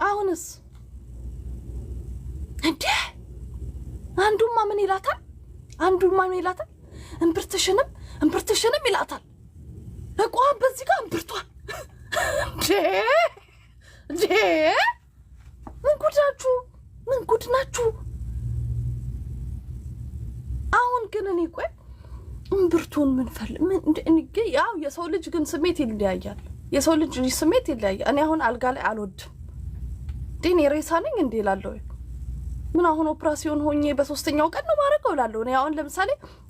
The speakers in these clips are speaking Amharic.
አሁንስ እንዴ አንዱማ ምን ይላታል እምብርትሽንም ይላታል እቋም በዚህ ጋር እምብርቷል እንዴ ምን ጉድ ናችሁ አሁን ግን እኔ ቆይ እምብርቱን ምን ያው የሰው ልጅ ግን ስሜት ይለያያል እኔ አሁን አልጋ ላይ አልወድም ዲኔ ሬሳ ነኝ እንዴ እላለሁ ምን አሁን ኦፕራሲዮን ሆኜ በሶስተኛው ቀን ነው ማረገው እላለሁ እኔ አሁን ለምሳሌ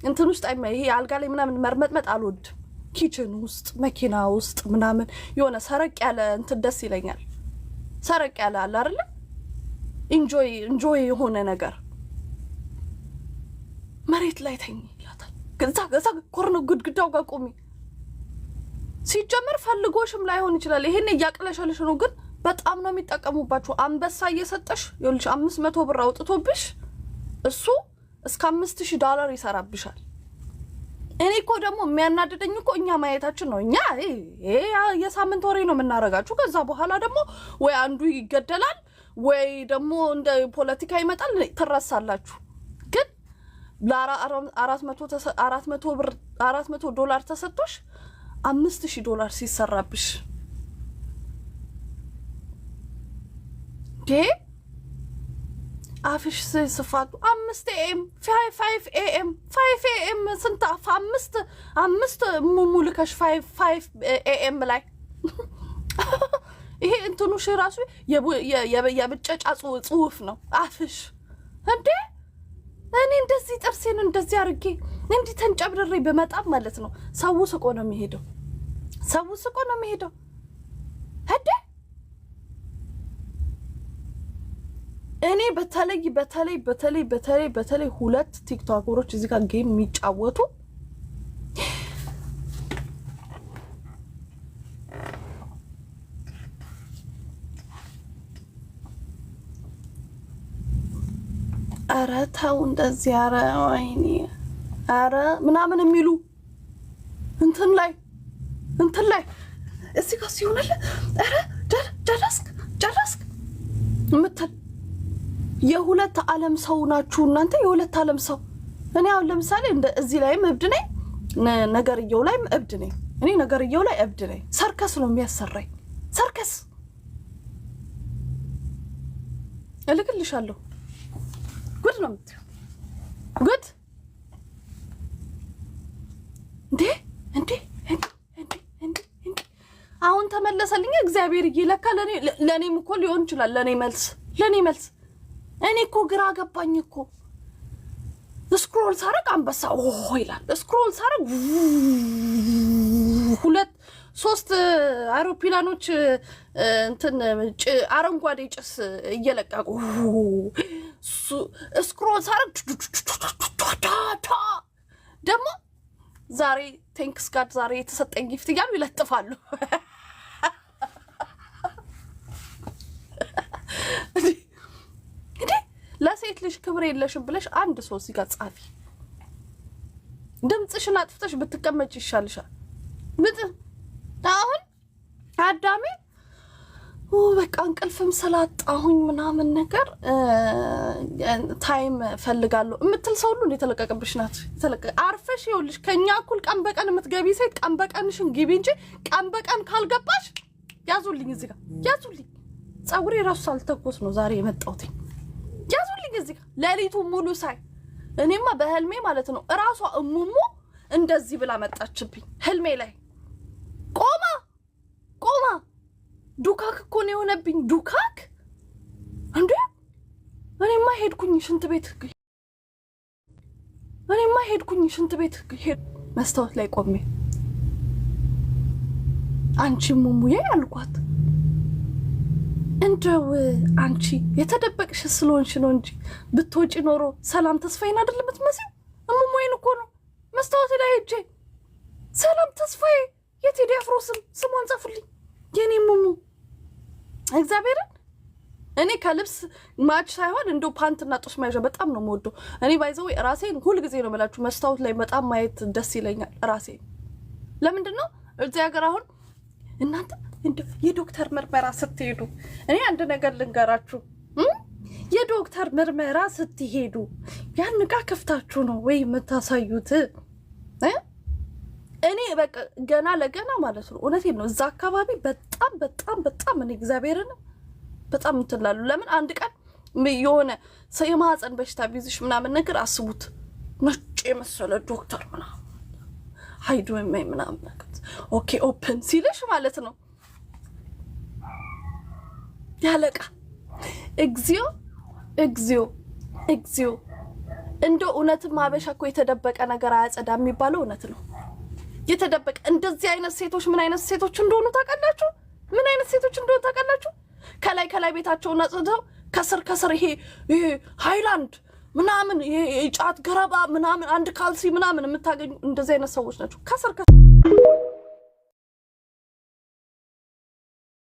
እንትን ውስጥ ይሄ አልጋ ላይ ምናምን መርመጥመጥ አልወድም ኪችን ውስጥ መኪና ውስጥ ምናምን የሆነ ሰረቅ ያለ እንትን ደስ ይለኛል ሰረቅ ያለ አለ አይደል ኢንጆይ የሆነ ነገር መሬት ላይ ተኝ ይላታል ገዛ ኮርኖ ግድግዳው ጋር ቆሚ ሲጀመር ፈልጎሽም ላይሆን ይችላል ይሄን ያቀለሻለሽ ነው ግን በጣም ነው የሚጠቀሙባችሁ አንበሳ እየሰጠሽ ይልሽ 500 ብር አውጥቶብሽ እሱ እስከ $5000 ይሰራብሻል እኔ እኮ ደግሞ የሚያናደደኝ እኮ እኛ ማየታችን ነው እኛ የሳምንት ወሬ ነው የምናረጋችሁ ከዛ በኋላ ደግሞ ወይ አንዱ ይገደላል ወይ ደግሞ እንደ ፖለቲካ ይመጣል ተራሳላችሁ ግን $400 ተሰጥቶሽ $5000 ሲሰራብሽ አፍሽ ስፋቱ 5 AM 5 AM ስንት 5 ሙሙልከሽ 5 AM ላይ ይሄ እንትኑሽ ራሱ የብጨጫ ጽሁፍ ነው አፍሽ እንዴ እኔ እንደዚህ ጥርሴን እንደዚህ አርጌ እንዲ ተንጨብረሬ በመጣም ማለት ነው ሰው ስቆ ነው የሚሄደው እንዴ እኔ በተለይ ሁለት ቲክቶከሮች እዚህ ጋር ጌም የሚጫወቱ አረ ታው እንደዚህ አረ ወይኔ አረ ምናምን የሚሉ እንትን ላይ እዚህ ጋር ሲሆንለ አረ ጨረስክ ምትል የሁለት ዓለም ሰው ናችሁ እናንተ የሁለት ዓለም ሰው እኔ አሁን ለምሳሌ እንደ እዚህ ላይም እብድ ነኝ ነገርየው ላይም እብድ ነኝ እኔ ነገርየው ላይ እብድ ነኝ ሰርከስ ነው የሚያሰራኝ ሰርከስ እልክልሻለሁ ጉድ ነው የምትይው ጉድ እንዴ አሁን ተመለሰልኝ እግዚአብሔር ይለካ ለኔም እኮ ሊሆን ይችላል ለኔ መልስ እኔ እኮ ግራ ገባኝ እኮ ስክሮል ሳረግ አንበሳ ይላል ስክሮል ሳረግ 2-3 አውሮፕላኖች እንትን አረንጓዴ ጭስ እየለቀቁ ስክሮል ሳረግ ደግሞ ዛሬ ቴንክስ ጋድ ዛሬ የተሰጠኝ ጊፍት እያሉ ይለጥፋሉ ለሴት ልጅ ክብር የለሽም ብለሽ አንድ ሰው እዚህ ጋር ጻፊ ድምጽሽን አጥፍተሽ ብትቀመጭ ይሻልሻል አሁን አዳሜ በቃ እንቅልፍም ስላጣሁኝ ምናምን ነገር ታይም ፈልጋለሁ እምትል ሰው ሁሉ እንደተለቀቀብሽ ናት አርፈሽ ይኸውልሽ ከኛ እኩል ቀን በቀን የምትገቢ ሴት ቀን በቀንሽን ግቢ እንጂ ቀን በቀን ካልገባሽ ያዙልኝ እዚህ ጋር ያዙልኝ ጸጉሬ ራሱ ሳልተኮስ ነው ዛሬ የመጣሁት ያዙልኝ እዚህ ጋር ሌሊቱ ሙሉ ሳይ እኔማ በህልሜ ማለት ነው እራሷ እሙሙ እንደዚህ ብላ መጣችብኝ ህልሜ ላይ ቆማ ዱካክ እኮ ነው የሆነብኝ ዱካክ እንዴ እኔማ ሄድኩኝ ሽንት ቤት መስታወት ላይ ቆሜ አንቺ ሙሙዬ አልኳት እንደው አንቺ የተደበቅሽ ስለሆንሽ ነው እንጂ ብትወጪ ኖሮ ሰላም ተስፋዬን አይደለም የምትመስይው ሙሙዬን እኮ ነው መስታወት ላይ ሄጄ ሰላም ተስፋዬ የቴዲ አፍሮ ስሟን ጻፉልኝ የኔ ሙሙ እግዚአብሔርን እኔ ከልብስ ማች ሳይሆን እንደው ፓንትና ጦስ ማይዣ በጣም ነው የምወደው እኔ ባይዘው ራሴን ሁሉ ጊዜ ነው መላችሁ መስታወት ላይ በጣም ማየት ደስ ይለኛል ራሴን ለምንድን ነው እዚህ ሀገር አሁን እናንተ እንደ የዶክተር ምርመራ ስትሄዱ እኔ አንድ ነገር ልንገራችሁ የዶክተር ምርመራ ስትሄዱ ያን ጋር ከፍታችሁ ነው ወይ የምታሳዩት እኔ በቃ ገና ለገና ማለት ነው እውነቴን ነው እዛ አካባቢ በጣም እኔ እግዚአብሔርን በጣም እንትላሉ ለምን አንድ ቀን የሆነ የማህፀን በሽታ ቢይዝሽ ምናምን ነገር አስቡት ነጭ የመሰለ ዶክተር ምናምን ሃይዶ ምናምን ነገር ኦኬ ኦፕን ሲልሽ ማለት ነው ያለቃ እግዚኦ እንደው እውነትም ማበሻ እኮ የተደበቀ ነገር አያጸዳም የሚባለው እውነት ነው የተደበቀ እንደዚህ አይነት ሴቶች ምን አይነት ሴቶች እንደሆኑ ታውቃላችሁ ምን አይነት ሴቶች እንደሆኑ ታውቃላችሁ ከላይ ቤታቸውን አጽድተው ከስር ይሄ ሃይላንድ ምናምን የጫት ገረባ ምናምን አንድ ካልሲ ምናምን የምታገኙ እንደዚህ አይነት ሰዎች ናቸው ከስር